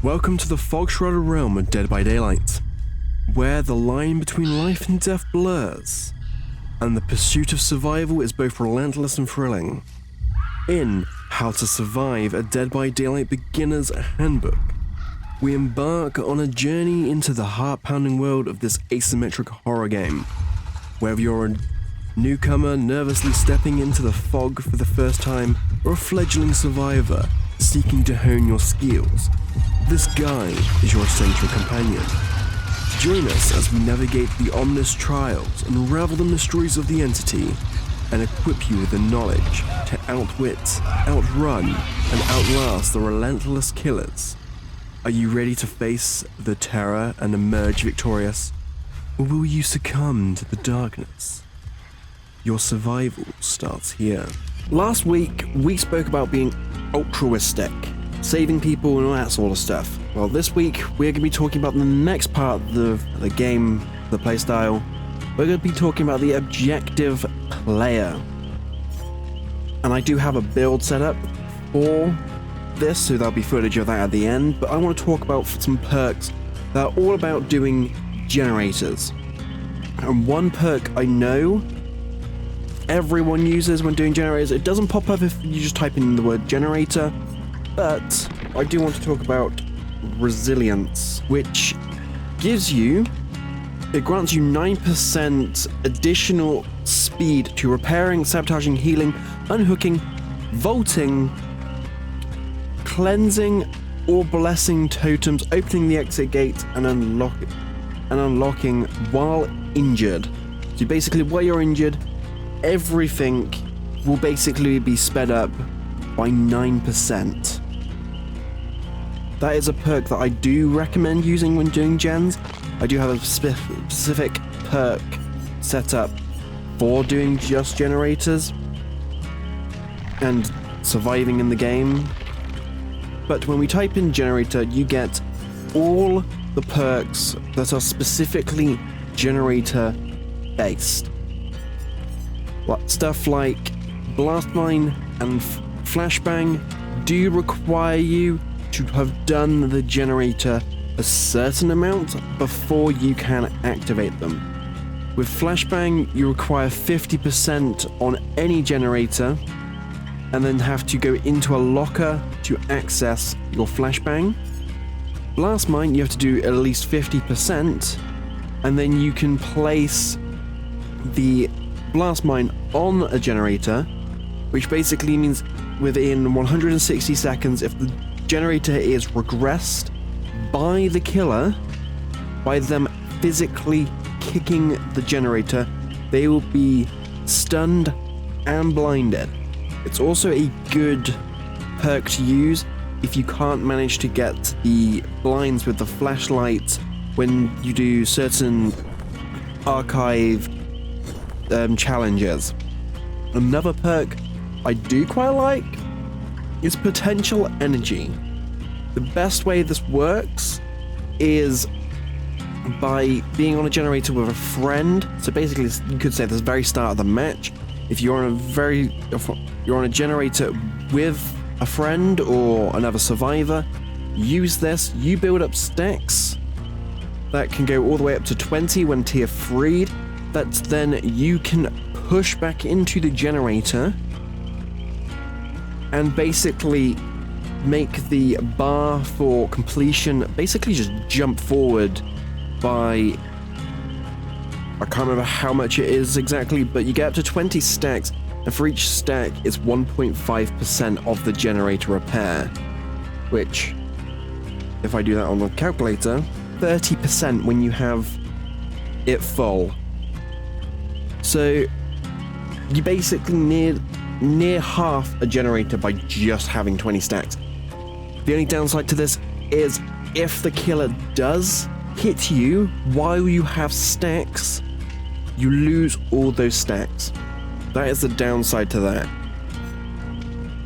Welcome to the fog-shrouded realm of Dead by Daylight, where the line between life and death blurs, and the pursuit of survival is both relentless and thrilling. In How to Survive a Dead by Daylight Beginner's Handbook, we embark on a journey into the heart-pounding world of this asymmetric horror game. Whether you're a newcomer nervously stepping into the fog for the first time, or a fledgling survivor seeking to hone your skills, this guide is your essential companion. Join us as we navigate the ominous trials, unravel the mysteries of the entity, and equip you with the knowledge to outwit, outrun, and outlast the relentless killers. Are you ready to face the terror and emerge victorious? Or will you succumb to the darkness? Your survival starts here. Last week, we spoke about being altruistic, saving people and all that sort of stuff. Well, this week, we're going to be talking about the next part of the game, the playstyle. We're going to be talking about the objective player. And I do have a build set up for this, so there'll be footage of that at the end, but I want to talk about some perks that are all about doing generators. And one perk I know everyone uses when doing generators, it doesn't pop up if you just type in the word generator, but I do want to talk about resilience, which grants you 9% additional speed to repairing, sabotaging, healing, unhooking, vaulting, cleansing, or blessing totems, opening the exit gate, and unlocking while injured. So basically, while you're injured, everything will basically be sped up by 9%. That is a perk that I do recommend using when doing gens. I do have a specific perk set up for doing just generators and surviving in the game. But when we type in generator, you get all the perks that are specifically generator based. Stuff like Blast Mine and Flashbang do require you to have done the generator a certain amount before you can activate them. With Flashbang, you require 50% on any generator and then have to go into a locker to access your Flashbang. Blast Mine, you have to do at least 50%, and then you can place the Blast Mine on a generator, which basically means within 160 seconds, if the generator is regressed by the killer, by them physically kicking the generator, they will be stunned and blinded. It's also a good perk to use if you can't manage to get the blinds with the flashlight when you do certain archive challenges. Another perk I do quite like is potential energy. The best way this works is by being on a generator with a friend. So basically, you could say at the very start of the match, if you're on a generator with a friend or another survivor, use this. You build up stacks that can go all the way up to 20 when tier 3'd. That then you can push back into the generator and basically make the bar for completion basically just jump forward by, I can't remember how much it is exactly, but you get up to 20 stacks, and for each stack it's 1.5% of the generator repair, which, if I do that on the calculator, 30% when you have it full. So you basically near half a generator by just having 20 stacks. The only downside to this is if the killer does hit you while you have stacks, you lose all those stacks. That is the downside to that.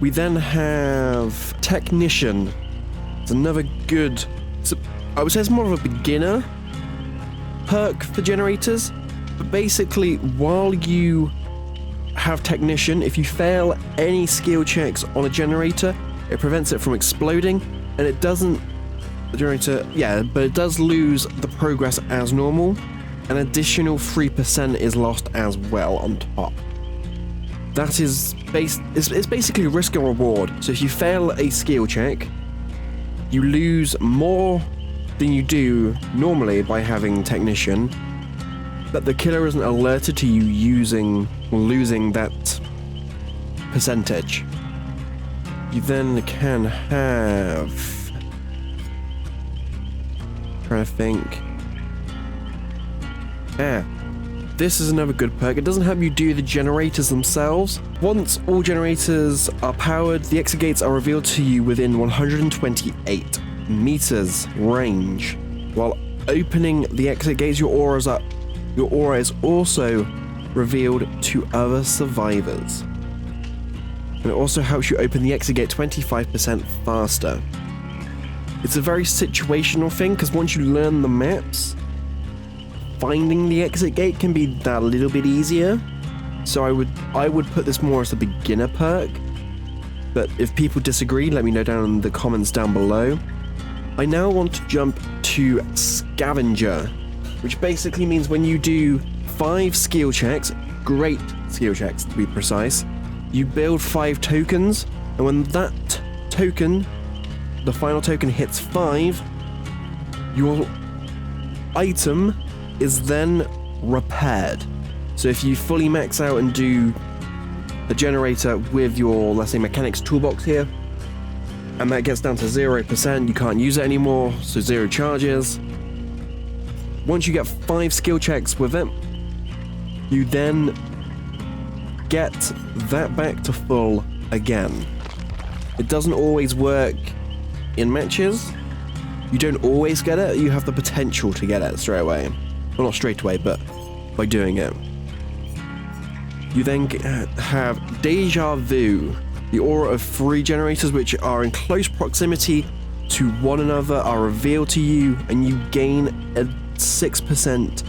We then have Technician. It's another good, I would say it's more of a beginner perk for generators, but basically while you have Technician, if you fail any skill checks on a generator, it prevents it from exploding, and it doesn't The generator, yeah, but it does lose the progress as normal. An additional 3% is lost as well on top. That is it's basically risk and reward. So if you fail a skill check, you lose more than you do normally by having technician, but the killer isn't alerted to you losing that percentage. You then can have, trying to think. This is another good perk. It doesn't help you do the generators themselves. Once all generators are powered, the exit gates are revealed to you within 128 meters range. While opening the exit gates, your aura is also revealed to other survivors. And it also helps you open the exit gate 25% faster. It's a very situational thing, because once you learn the maps, finding the exit gate can be that little bit easier. So I would put this more as a beginner perk. But if people disagree, let me know down in the comments down below. I now want to jump to Scavenger, which basically means when you do 5 skill checks, great skill checks to be precise, you build 5 tokens, and when that token, the final token, hits 5, your item is then repaired. So if you fully max out and do the generator with your, let's say, mechanics toolbox here, and that gets down to 0%, you can't use it anymore, so 0 charges. Once you get 5 skill checks with it, you then get that back to full again. It doesn't always work in matches. You don't always get it, you have the potential to get it straight away. Well, not straight away, but by doing it. You then have Deja Vu, the aura of 3 generators which are in close proximity to one another are revealed to you, and you gain a 6%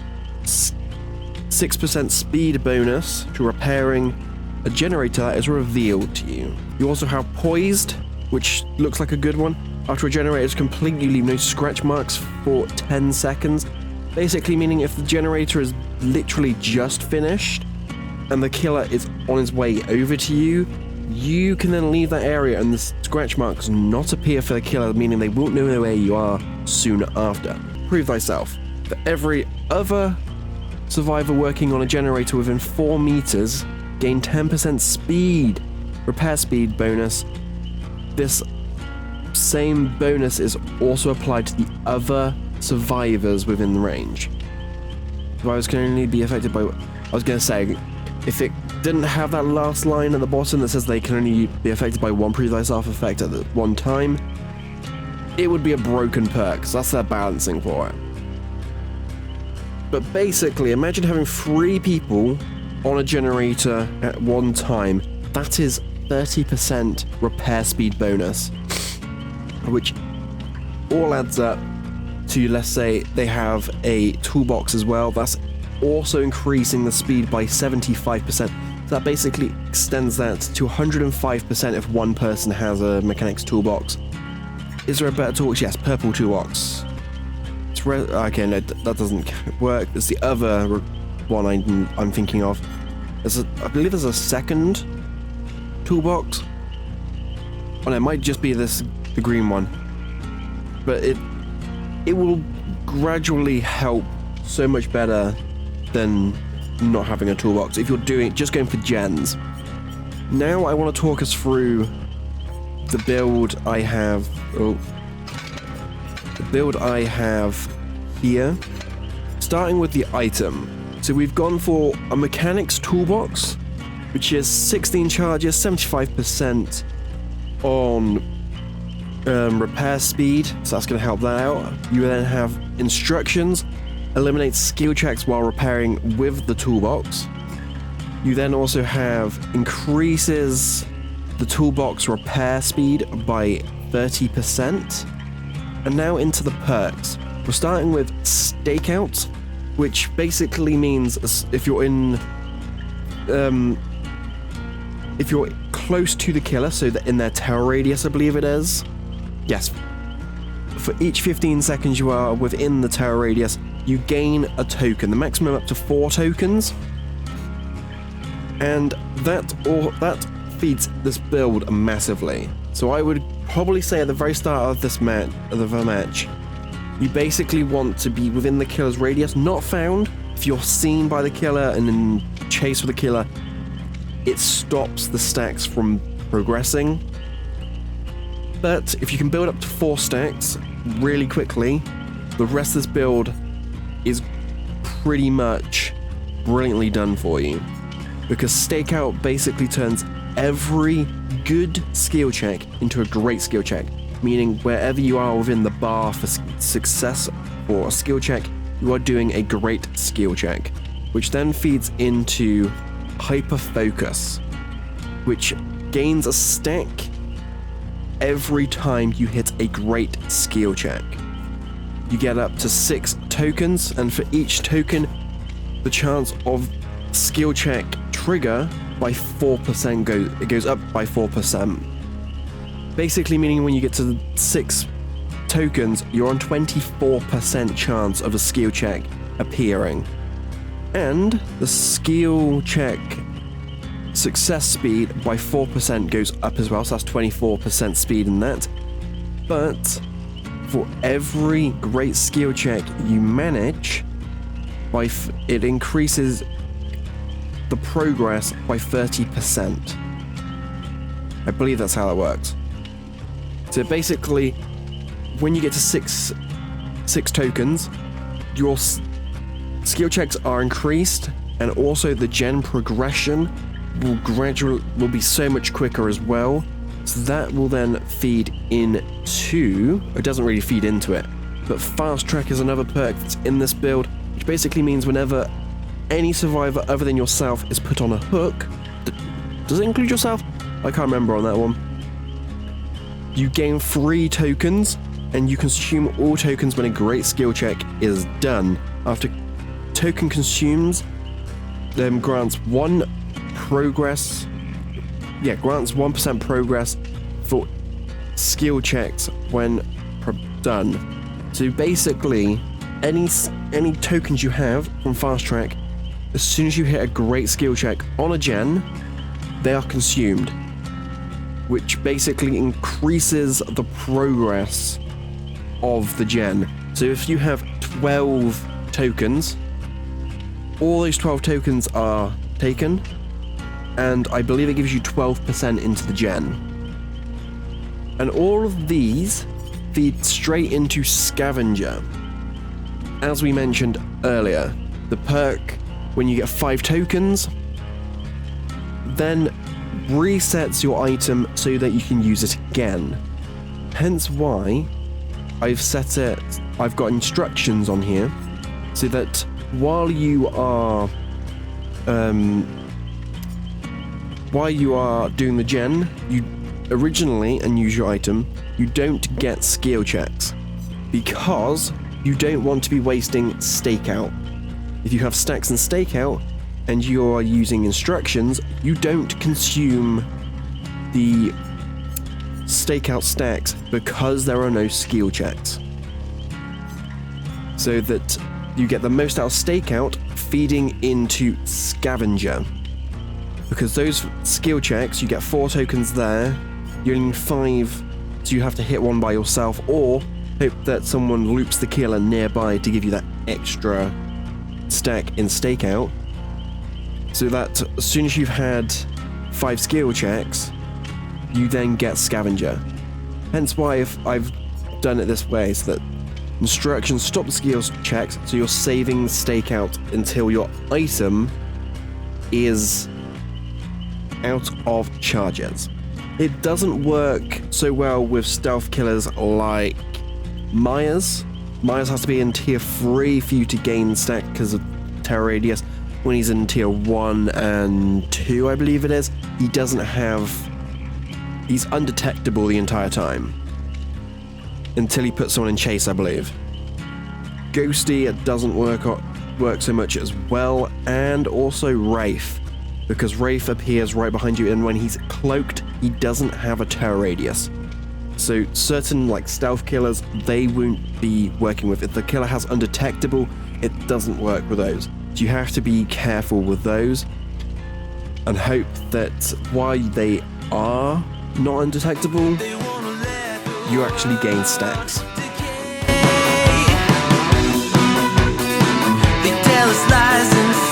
speed bonus to repairing a generator that is revealed to you. You also have Poised, which looks like a good one. After a generator is complete, you leave no scratch marks for 10 seconds. Basically meaning if the generator is literally just finished and the killer is on his way over to you, you can then leave that area and the scratch marks not appear for the killer, meaning they won't know where you are soon after. Prove thyself. For every other survivor working on a generator within 4 meters, gain 10% speed, repair speed bonus. This same bonus is also applied to the other survivors within the range. Survivors can only be affected by, I was going to say, if it didn't have that last line at the bottom that says they can only be affected by one prove thyself effect at one time, it would be a broken perk, so that's their balancing for it. But basically, imagine having 3 people on a generator at one time. That is 30% repair speed bonus, which all adds up to, let's say, they have a toolbox as well. That's also increasing the speed by 75%. So that basically extends that to 105% if one person has a mechanics toolbox. Is there a better toolbox? Yes, purple toolbox. It's okay, no, that doesn't work. There's the other one I'm thinking of. I believe there's a second toolbox. Oh no, it might just be the green one. But it will gradually help so much better than not having a toolbox if you're just going for gens. Now I want to talk us through the build I have. The build I have here, starting with the item. So we've gone for a mechanics toolbox, which is 16 charges, 75% on repair speed, so that's going to help that out. You then have instructions, eliminate skill checks while repairing with the toolbox. You then also have increases the toolbox repair speed by 30%. And now into the perks. We're starting with stakeout, which basically means if you're if you're close to the killer, so that in their terror radius, I believe it is. Yes. for each 15 seconds you are within the terror radius, you gain a token, the maximum up to 4 tokens. And that feeds this build massively. So I would probably say at the very start of this match, you basically want to be within the killer's radius, not found. If you're seen by the killer and then chased with the killer, it stops the stacks from progressing. But if you can build up to 4 stacks really quickly, the rest of this build is pretty much brilliantly done for you. Because Stakeout basically turns every good skill check into a great skill check. Meaning wherever you are within the bar for success for a skill check, you are doing a great skill check. Which then feeds into Hyper Focus, which gains a stack every time you hit a great skill check. You get up to 6 tokens, and for each token, the chance of skill check trigger by 4% goes up by 4%. Basically meaning when you get to 6 tokens, you're on 24% chance of a skill check appearing. And the skill check success speed by 4% goes up as well, so that's 24% speed in that. But for every great skill check you manage, it increases the progress by 30%. I believe that's how that works. So basically, when you get to six tokens, your skill checks are increased, and also the gen progression will be so much quicker as well. So that will then feed into, it doesn't really feed into it, but Fast Track is another perk that's in this build, which basically means whenever any survivor other than yourself is put on a hook, does it include yourself? I can't remember on that one. You gain 3 tokens, and you consume all tokens when a great skill check is done. After token consumes, then grants 1% progress for skill checks when done. So basically, any tokens you have from Fast Track, as soon as you hit a great skill check on a gen, they are consumed, which basically increases the progress of the gen. So if you have 12 tokens, all those 12 tokens are taken, and I believe it gives you 12% into the gen. And all of these feed straight into Scavenger. As we mentioned earlier, the perk, when you get 5 tokens, then resets your item so that you can use it again. Hence why I've got instructions on here, so that while you are doing the gen, you originally and use your item, you don't get skill checks, because you don't want to be wasting Stakeout. If you have stacks and Stakeout and you are using instructions, you don't consume the Stakeout stacks because there are no skill checks. So that you get the most out of Stakeout feeding into Scavenger. Because those skill checks, you get 4 tokens there, you only need 5, so you have to hit one by yourself, or hope that someone loops the killer nearby to give you that extra stack in Stakeout. So that as soon as you've had 5 skill checks, you then get Scavenger. Hence why I've done it this way, so that instructions stop the skills checks, so you're saving Stakeout until your item is out of charges. It doesn't work so well with stealth killers like Myers. Myers has to be in tier 3 for you to gain stack because of terror radius. When he's in tier 1 and 2, I believe it is, he's undetectable the entire time. Until he puts someone in chase, I believe. Ghosty, it doesn't work so much as well, and also Wraith, because Wraith appears right behind you, and when he's cloaked, he doesn't have a terror radius. So certain like stealth killers, they won't be working with. If the killer has undetectable, it doesn't work with those. So you have to be careful with those and hope that while they are not undetectable, you actually gain stacks. They tell us lies and